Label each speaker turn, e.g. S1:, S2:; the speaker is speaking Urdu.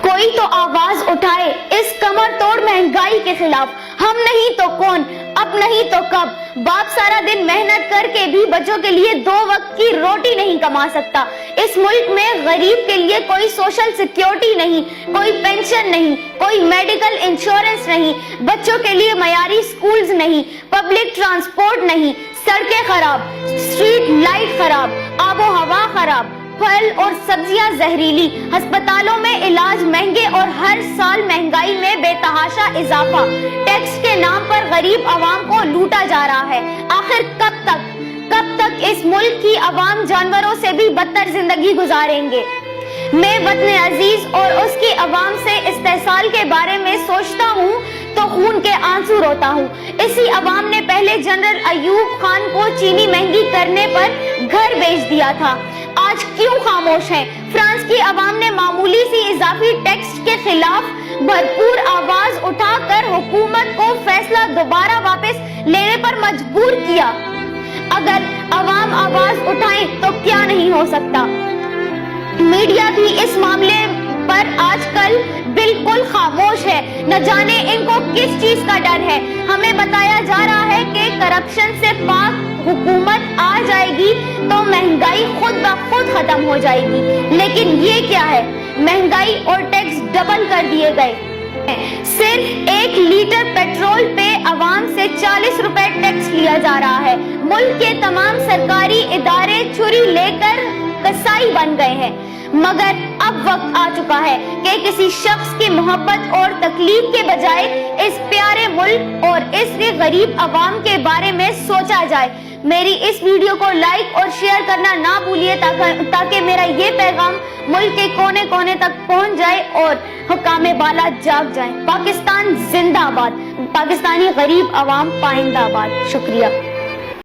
S1: کوئی تو آواز اٹھائے اس کمر توڑ مہنگائی کے خلاف. ہم نہیں تو کون، اب نہیں تو کب. باپ سارا دن محنت کر کے بھی بچوں کے لیے 2 وقت کی روٹی نہیں کما سکتا. اس ملک میں غریب کے لیے کوئی سوشل سیکیورٹی نہیں، کوئی پینشن نہیں، کوئی میڈیکل انشورنس نہیں، بچوں کے لیے معیاری سکولز نہیں، پبلک ٹرانسپورٹ نہیں، سڑکیں خراب، اسٹریٹ لائٹ خراب، آب و ہوا خراب، پھل اور سبزیاں زہریلی، ہسپتالوں میں علاج مہنگے اور ہر سال مہنگائی میں بے تحاشا اضافہ. ٹیکس کے نام پر غریب عوام کو لوٹا جا رہا ہے. آخر کب تک اس ملک کی عوام جانوروں سے بھی بدتر زندگی گزاریں گے؟ میں وطن عزیز اور اس کی عوام سے استحصال کے بارے میں سوچتا ہوں تو خون کے آنسو روتا ہوں. اسی عوام نے پہلے جنرل ایوب خان کو چینی مہنگی کرنے پر گھر بیچ دیا تھا. آج کیوں خاموش ہیں؟ فرانس کی عوام نے معمولی سی اضافی ٹیکس کے خلاف بھرپور آواز اٹھا کر حکومت کو فیصلہ دوبارہ واپس لینے پر مجبور کیا. اگر عوام آواز اٹھائیں تو کیا نہیں ہو سکتا. میڈیا بھی اس معاملے پر آج کل بالکل خاموش ہے. نہ جانے ان کو کس چیز کا ڈر ہے. ہمیں بتایا جا رہا ہے کہ کرپشن سے پاک حکومت آ جائے گی تو مہنگائی خود بخود ختم ہو جائے گی. لیکن یہ کیا ہے؟ مہنگائی اور ٹیکس ڈبل کر دیے گئے. صرف 1 لیٹر پیٹرول پہ عوام سے 40 روپے ٹیکس لیا جا رہا ہے. ملک کے تمام سرکاری ادارے چھری لے کر کسائی بن گئے ہیں. مگر اب وقت آ چکا ہے کہ کسی شخص کی محبت اور تکلیف کے بجائے اس پیارے ملک اور اس کے غریب عوام کے بارے میں سوچا جائے. میری اس ویڈیو کو لائک اور شیئر کرنا نہ بھولیے تاکہ میرا یہ پیغام ملک کے کونے کونے تک پہنچ جائے اور حکام بالا جاگ جائیں. پاکستان زندہ باد. پاکستانی غریب عوام پائندہ باد. شکریہ.